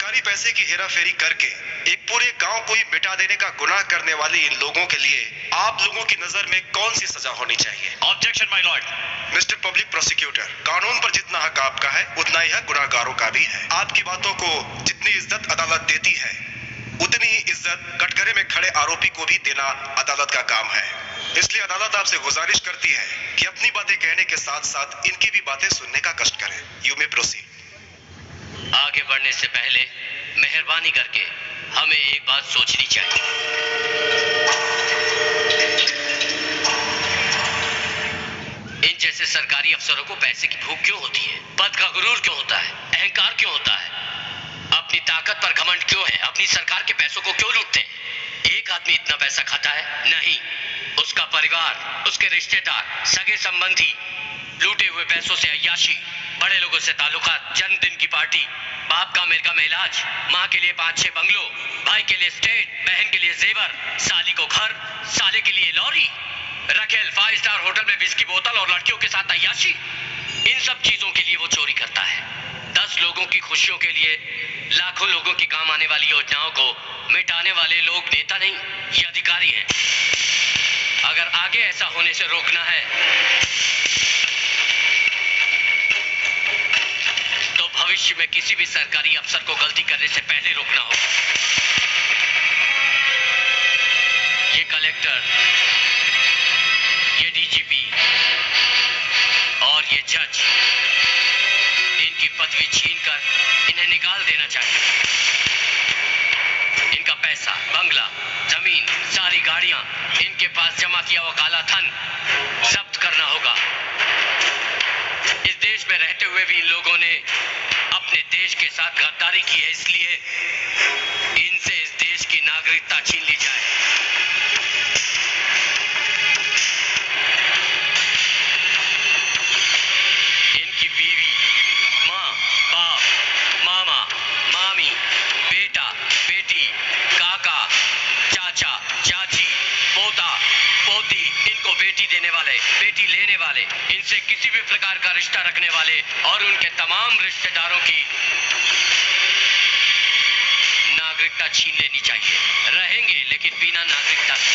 सरकारी पैसे की हेराफेरी करके एक पूरे गांव को ही मिटा देने का गुनाह करने वाले इन लोगों के लिए आप लोगों की नजर में कौन सी सजा होनी चाहिए? Objection my Lord. Mister public prosecutor, कानून पर जितना हक आपका है उतना ही हक गुनाहगारों का भी है। आपकी बातों को जितनी इज्जत अदालत देती है उतनी ही इज्जत कटघरे में खड़े आरोपी को भी देना अदालत का काम है। इसलिए अदालत आपसे गुजारिश करती है कि अपनी बातें कहने के साथ साथ इनकी भी बातें सुनने का कष्ट करें। You may proceed. आगे बढ़ने से पहले मेहरबानी करके हमें एक बात सोचनी चाहिए। इन जैसे सरकारी अफसरों को पैसे की भूख क्यों होती है? पद का गुरूर क्यों होता है? अहंकार क्यों होता है? अपनी ताकत पर घमंड क्यों है? अपनी सरकार के पैसों को क्यों लूटते हैं? एक आदमी इतना पैसा खाता है? नहीं, उसका परिवार, उसके रिश्तेदार, सगे संबंधी लूटे हुए पैसों से अय्याशी, बड़े लोगों से ताल्लुकात, जन्मदिन की पार्टी, बाप का अमेरिका में इलाज, माँ के लिए 5-6 बंगलो, भाई के लिए स्टेट, बहन के लिए जेवर, साली को घर, साले के लिए लॉरी, रखेल 5 स्टार होटल में विस्की बोतल और लड़कियों के साथ अय्याशी। इन सब चीजों के लिए वो चोरी करता है। 10 लोगों की खुशियों के लिए लाखों लोगों की काम आने वाली योजनाओं को मिटाने वाले लोग नेता नहीं, ये अधिकारी हैं। अगर आगे ऐसा होने से रोकना है तो भविष्य में किसी भी सरकारी अफसर को गलती करने से पहले रोकना होगा। ये कलेक्टर, ये डीजीपी और ये जज, इनकी पदवी छीनकर इन्हें निकाल देना चाहिए। इनका पैसा, बंगला, जमीन, सारी गाड़ियां, इनके पास जमा किया हुआ काला धन जब्त करना होगा। इस देश में रहते हुए भी इन लोगों ने अपने देश के साथ गद्दारी की है, इसलिए इनसे इस देश की नागरिकता छीन ली जाए। इनकी बीवी, माँ, बाप, मामा, मामी, बेटा, बेटी, काका, चाचा, चाची, पोता, पोती, इनको बेटी देने वाले, बेटी लेने वाले, इनसे किसी भी प्रकार का रिश्ता रखने वाले और उनके तमाम रिश्तेदारों की नागरिकता छीन लेनी चाहिए। रहेंगे लेकिन बिना नागरिकता के।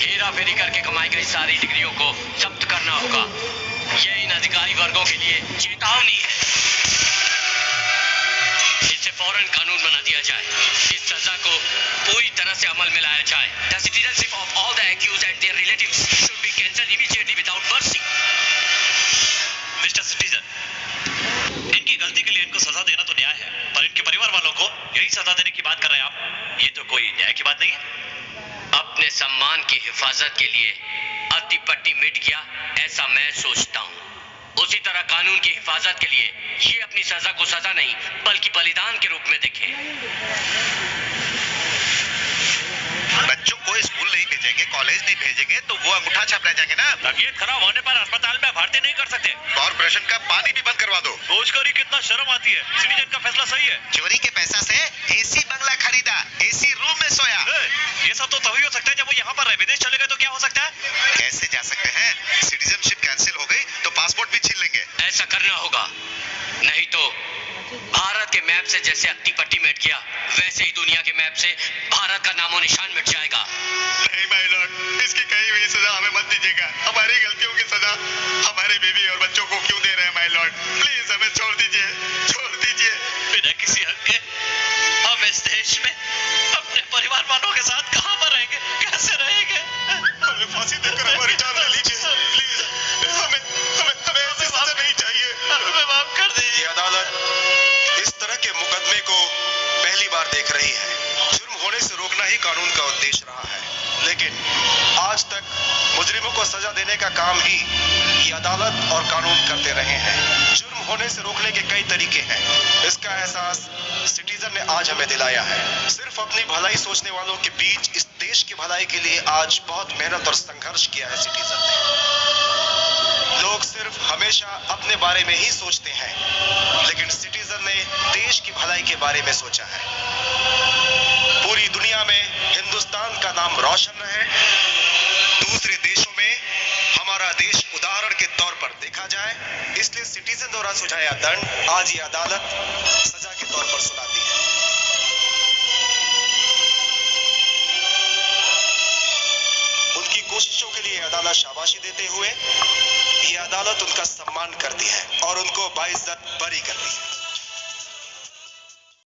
हेरा फेरी करके कमाई गई सारी डिग्रियों को जब्त करना होगा। यह इन अधिकारी वर्गों के लिए चेतावनी है। इससे फौरन कानून बना दिया जाए। इस सजा को पूरी तरह से अमल में लाया जाए। The citizenship of all the accused and their relatives should be cancelled immediately without mercy. Mister citizen, इनकी गलती के लिए इनको सजा देना तो न्याय है, पर इनके परिवार वालों को यही सजा देने की बात कर रहे हैं आप। ये तो कोई न्याय की बात नहीं है। अपने सम्मान की हिफाजत के लिए अति पट्टी मिट गया, ऐसा मैं सोचता हूँ। उसी तरह कानून की हिफाजत के लिए ये अपनी सजा को सजा नहीं बल्कि बलिदान के रूप में देखें। बच्चों को स्कूल नहीं भेजेंगे, कॉलेज नहीं भेजेंगे तो वो अंगूठा छाप रह जाएंगे ना। तबीयत खराब होने पर अस्पताल में भर्ती नहीं कर सकते। कॉर्पोरेशन का पानी भी बंद करवा दो। सोचकर ही कितना शर्म आती है। सिटीजन का फैसला सही है। चोरी के पैसा से एसी बंगला खरीदा, एसी रूम में सोया। ये सब तो तभी हो सकता है जब वो यहाँ पर रहे। विदेश चले गए तो क्या हो सकता है? कैसे जा सकते हैं? सिटीजनशिप कैंसिल हो गई तो पासपोर्ट भी छीन लेंगे। ऐसा करना होगा, नहीं तो भारत के मैप से जैसे अत्ती पट्टी मिट गया वैसे ही दुनिया के मैप से भारत का नामो निशान मिट जाएगा। नहीं माय लॉर्ड, इसकी कही हुई सजा हमें मत दीजिएगा। हमारी गलतियों की सजा हमारे बीवी और बच्चों को क्यों दे रहे हैं माय लॉर्ड? प्लीज हमें छोड़ दीजिए, छोड़ दीजिए। बिना किसी हक के हम इस देश में अपने परिवार वालों के साथ कहाँ पर रहेंगे, कैसे रहेंगे? हमें फांसी देकर हमारी जान ले लीजिए प्लीज। हमें हमें हमें ऐसी सजा नहीं चाहिए। हमें माफ कर दीजिए। ये अदालत इस तरह के मुकदमे को पहली बार देख रही है। जुर्म होने से रोकना ही कानून का उद्देश्य रहा है, लेकिन आज तक मुजरिमों को सजा देने का काम ही ये अदालत और कानून करते रहे हैं। जुर्म होने से रोकने के कई तरीके हैं। इसका एहसास सिटीजन ने आज हमें दिलाया है। सिर्फ अपनी भलाई सोचने वालों के बीच इस देश की भलाई के लिए आज बहुत मेहनत और संघर्ष किया है सिटीजन ने। लोग सिर्फ हमेशा अपने बारे में ही सोचते हैं, लेकिन सिटीजन ने देश की भलाई के बारे में सोचा है। पूरी दुनिया में हिंदुस्तान का नाम रोशन रहे, दूसरे देशों में हमारा देश उदाहरण के तौर पर देखा जाए, इसलिए सिटीजन द्वारा सुझाया दंड आज ये अदालत सजा के तौर पर सुनाती है। उनकी कोशिशों के लिए अदालत शाबाशी देते हुए ये अदालत उनका सम्मान करती है और उनको बाइज्जत बरी करती है।